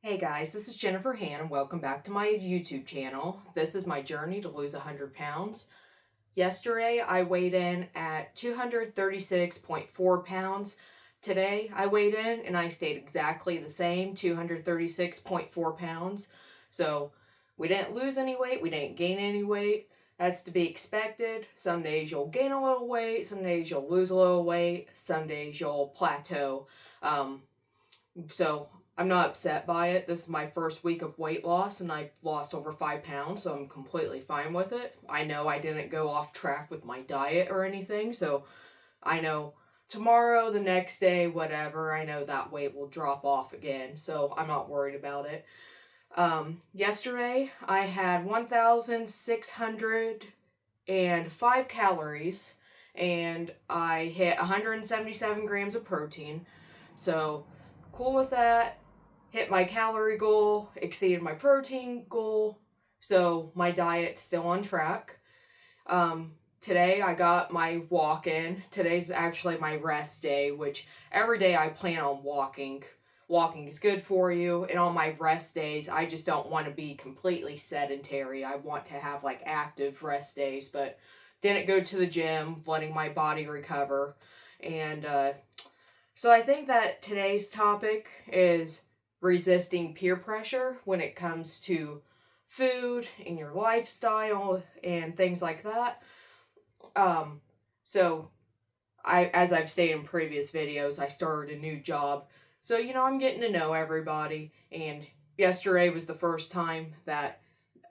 Hey guys, this is Jennifer Han and welcome back to my YouTube channel. This is my journey to lose 100 pounds. Yesterday I weighed in at 236.4 pounds. Today I weighed in and I stayed exactly the same, 236.4 pounds. So we didn't lose any weight, we didn't gain any weight. That's to be expected. Some days you'll gain a little weight, some days you'll lose a little weight, some days you'll plateau. So I'm not upset by it. This is my first week of weight loss and I've lost over 5 pounds, so I'm completely fine with it. I know I didn't go off track with my diet or anything, so I know tomorrow, the next day, whatever, I know that weight will drop off again, so I'm not worried about it. Yesterday I had 1,605 calories and I hit 177 grams of protein, so cool with that. Hit my calorie goal, exceeded my protein goal, so my diet's still on track. Today I got my walk in. Today's actually my rest day, which every day I plan on walking. Walking is good for you, and on my rest days, I just don't want to be completely sedentary. I want to have like active rest days, but didn't go to the gym, letting my body recover. And so I think that today's topic is resisting peer pressure when it comes to food and your lifestyle and things like that. So as I've stated in previous videos, I started a new job. So, I'm getting to know everybody, and yesterday was the first time that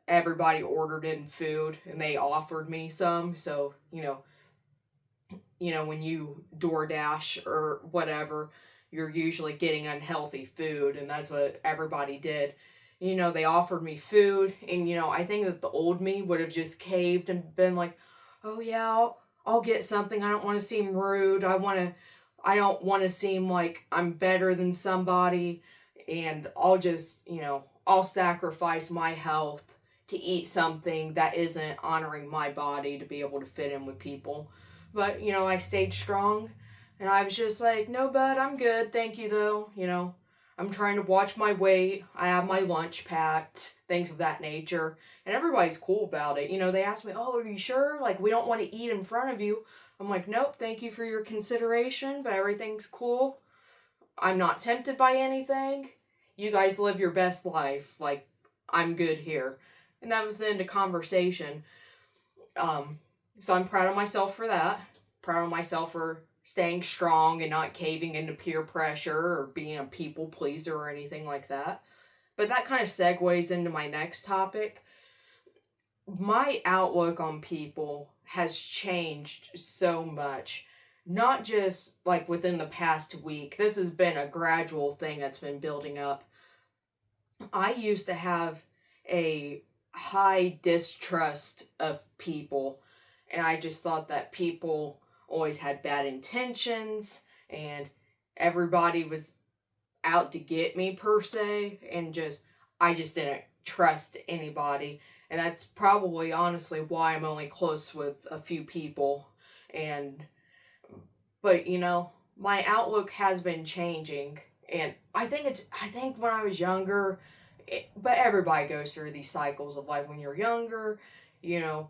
everybody ordered in food and they offered me some. So, when you DoorDash or whatever, you're usually getting unhealthy food, and that's what everybody did. They offered me food, and, I think that the old me would have just caved and been like, oh yeah, I'll get something. I don't want to seem rude. I don't want to seem like I'm better than somebody, and I'll just, I'll sacrifice my health to eat something that isn't honoring my body to be able to fit in with people. But, I stayed strong. And I was just like, no, bud, I'm good. Thank you, though. I'm trying to watch my weight. I have my lunch packed, things of that nature. And everybody's cool about it. They ask me, oh, are you sure? Like, we don't want to eat in front of you. I'm like, nope, thank you for your consideration, but everything's cool. I'm not tempted by anything. You guys live your best life. Like, I'm good here. And that was the end of conversation. So I'm proud of myself for that. Proud of myself for staying strong and not caving into peer pressure or being a people pleaser or anything like that. But that kind of segues into my next topic. My outlook on people has changed so much. Not just like within the past week. This has been a gradual thing that's been building up. I used to have a high distrust of people, and I just thought that people always had bad intentions and everybody was out to get me per se, and I just didn't trust anybody. And that's probably honestly why I'm only close with a few people. But my outlook has been changing, and I think when I was younger, but everybody goes through these cycles of life when you're younger. you know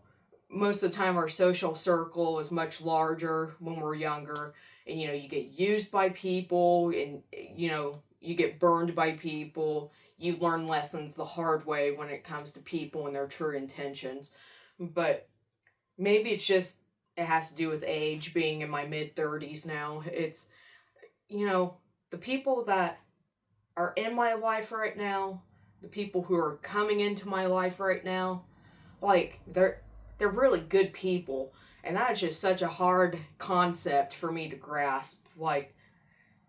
Most of the time our social circle is much larger when we're younger, and you get used by people, and you get burned by people. You learn lessons the hard way when it comes to people and their true intentions. But maybe it has to do with age, being in my mid 30s now. It's the people that are in my life right now, the people who are coming into my life right now, like they're really good people, and that's just such a hard concept for me to grasp. Like,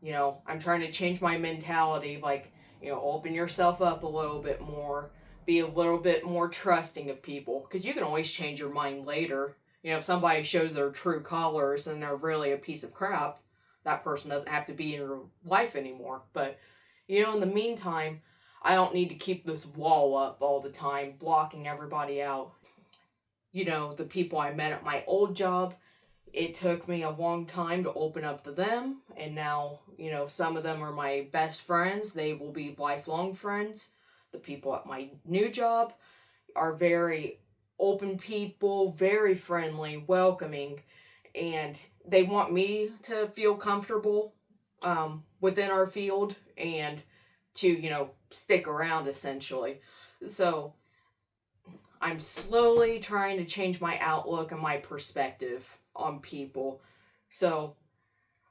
I'm trying to change my mentality, like, open yourself up a little bit more, be a little bit more trusting of people, because you can always change your mind later. If somebody shows their true colors and they're really a piece of crap, that person doesn't have to be in your life anymore. But, in the meantime, I don't need to keep this wall up all the time, blocking everybody out. The people I met at my old job, it took me a long time to open up to them, and now, some of them are my best friends. They will be lifelong friends. The people at my new job are very open people, very friendly, welcoming, and they want me to feel comfortable within our field and to, stick around essentially. So I'm slowly trying to change my outlook and my perspective on people. So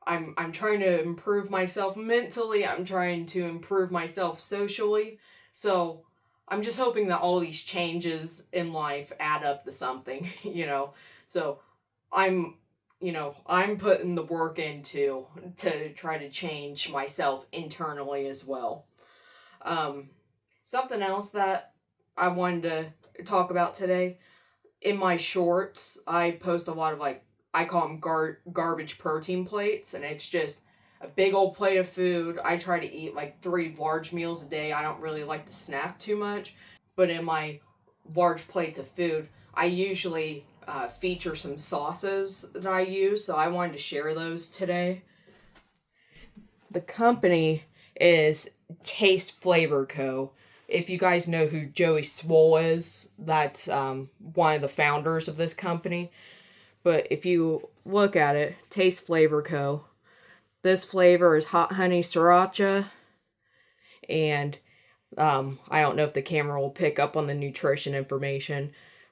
I'm trying to improve myself mentally. I'm trying to improve myself socially. So I'm just hoping that all these changes in life add up to something, So I'm, I'm putting the work into to try to change myself internally as well. Something else that I wanted to talk about today. In my shorts, I post a lot of I call them garbage protein plates, and it's just a big old plate of food. I try to eat 3 large meals a day. I don't really like to snack too much, but in my large plates of food, I usually feature some sauces that I use, so I wanted to share those today. The company is Taste Flavor Co. If you guys know who Joey Swoll is, that's one of the founders of this company. But if you look at it, Taste Flavor Co. This flavor is hot honey sriracha. And I don't know if the camera will pick up on the nutrition information.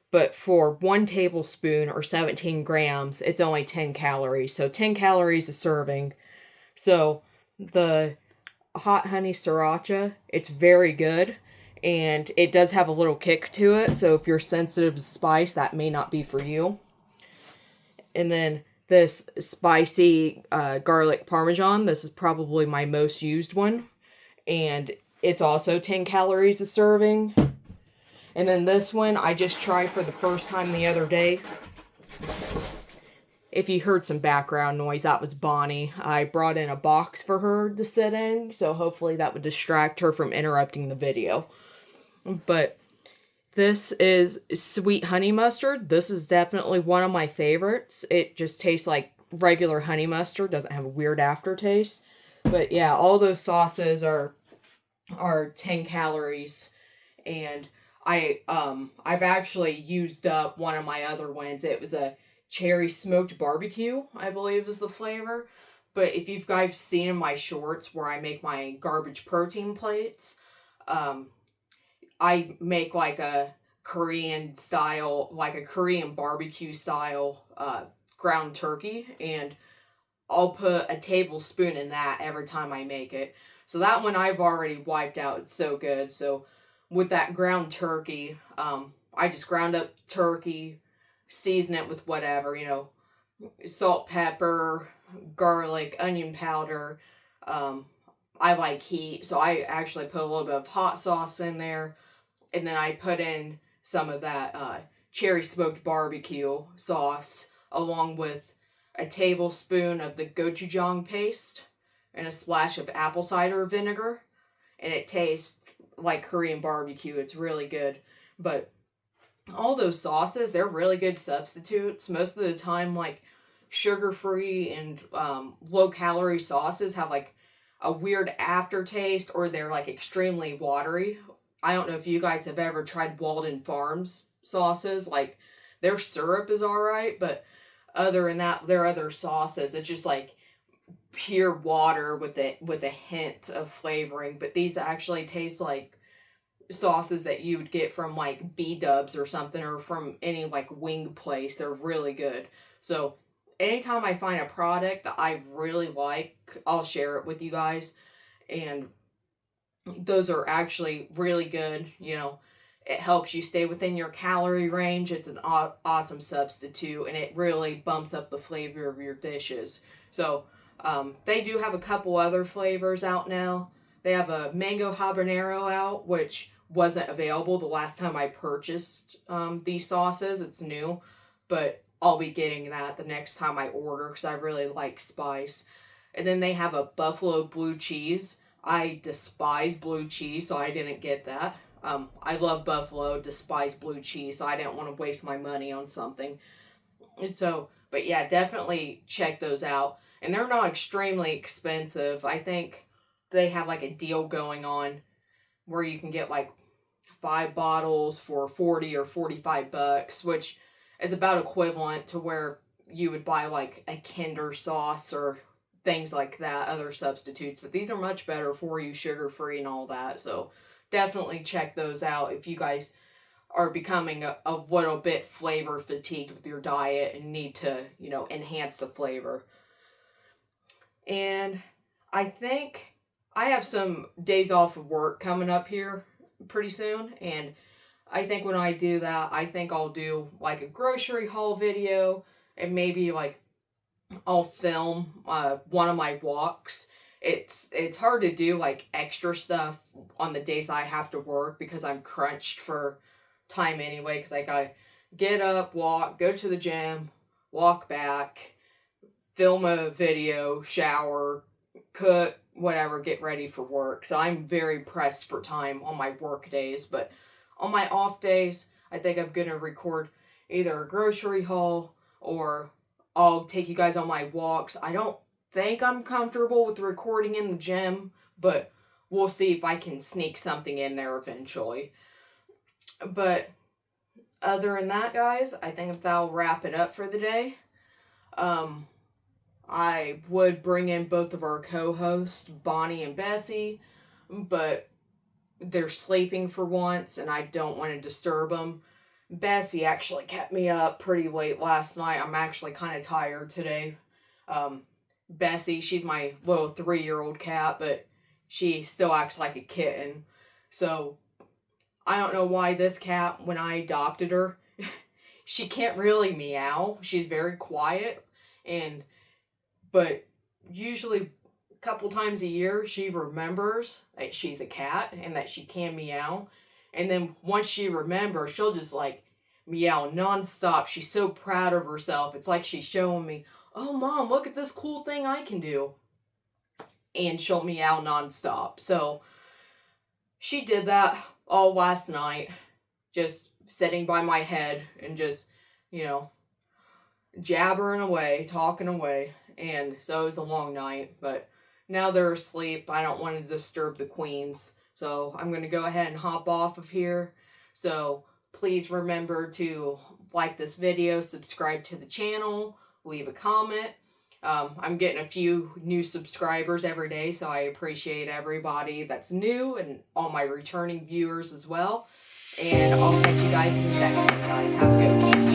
But for 1 tablespoon or 17 grams, it's only 10 calories. So 10 calories a serving. So the hot honey sriracha, it's very good. And it does have a little kick to it. So if you're sensitive to spice, that may not be for you. And then this spicy garlic parmesan. This is probably my most used one. And it's also 10 calories a serving. And then this one I just tried for the first time the other day. If you heard some background noise, that was Bonnie. I brought in a box for her to sit in, so hopefully that would distract her from interrupting the video. But this is sweet honey mustard. This is definitely one of my favorites. It just tastes like regular honey mustard. Doesn't have a weird aftertaste. But yeah, all those sauces are 10 calories. And I've actually used up one of my other ones. It was a cherry smoked barbecue, I believe is the flavor. But if you guys seen in my shorts where I make my garbage protein plates, I make a Korean barbecue style ground turkey, and I'll put a tablespoon in that every time I make it. So that one I've already wiped out. It's so good. So with that ground turkey, I just ground up turkey, season it with whatever, salt, pepper, garlic, onion powder. I like heat, so I actually put a little bit of hot sauce in there. And then I put in some of that cherry smoked barbecue sauce along with a tablespoon of the gochujang paste and a splash of apple cider vinegar. And it tastes like Korean barbecue. It's really good. But all those sauces, they're really good substitutes. Most of the time, sugar-free and low-calorie sauces have a weird aftertaste, or they're extremely watery. I don't know if you guys have ever tried Walden Farms sauces. Their syrup is alright, but other than that, their other sauces, it's just pure water with a hint of flavoring. But these actually taste like sauces that you would get from B-dubs or something, or from any wing place. They're really good. So anytime I find a product that I really like, I'll share it with you guys. And those are actually really good. It helps you stay within your calorie range. It's an awesome substitute, and it really bumps up the flavor of your dishes. So they do have a couple other flavors out now. They have a mango habanero out, which wasn't available the last time I purchased these sauces. It's new, but I'll be getting that the next time I order because I really like spice. And then they have a buffalo blue cheese. I despise blue cheese, so I didn't get that. I love buffalo, despise blue cheese, so I didn't want to waste my money on something. So But yeah, definitely check those out. And they're not extremely expensive. I think they have like a deal going on where you can get like 5 bottles for 40 or 45 bucks, which is about equivalent to where you would buy like a Kinder sauce or things like that, other substitutes. But these are much better for you, sugar free and all that. So definitely check those out if you guys are becoming a little bit flavor fatigued with your diet and need to, enhance the flavor. And I think I have some days off of work coming up here pretty soon. And I think when I do that, I think I'll do like a grocery haul video, and maybe like I'll film one of my walks. It's hard to do like extra stuff on the days I have to work because I'm crunched for time anyway, because I gotta get up, walk, go to the gym, walk back, film a video, shower, cook, whatever, get ready for work. So I'm very pressed for time on my work days. But on my off days, I think I'm gonna record either a grocery haul or I'll take you guys on my walks. I don't think I'm comfortable with recording in the gym, but we'll see if I can sneak something in there eventually. But other than that, guys, I think that'll wrap it up for the day. I would bring in both of our co-hosts, Bonnie and Bessie, but they're sleeping for once, and I don't want to disturb them. Bessie actually kept me up pretty late last night. I'm actually kind of tired today. Bessie, she's my little 3-year-old cat, but she still acts like a kitten. So I don't know why this cat, when I adopted her, she can't really meow. She's very quiet, but usually a couple times a year she remembers that she's a cat and that she can meow. And then once she remembers, she'll just like meow nonstop. She's so proud of herself. It's like she's showing me, "Oh, Mom, look at this cool thing I can do." And she'll meow nonstop. So she did that all last night, just sitting by my head and just, jabbering away, talking away. And so it was a long night, but now they're asleep. I don't want to disturb the queens. So I'm going to go ahead and hop off of here. So please remember to like this video, subscribe to the channel, leave a comment. I'm getting a few new subscribers every day, so I appreciate everybody that's new and all my returning viewers as well. And I'll catch you guys in the next one, guys. Have a good one.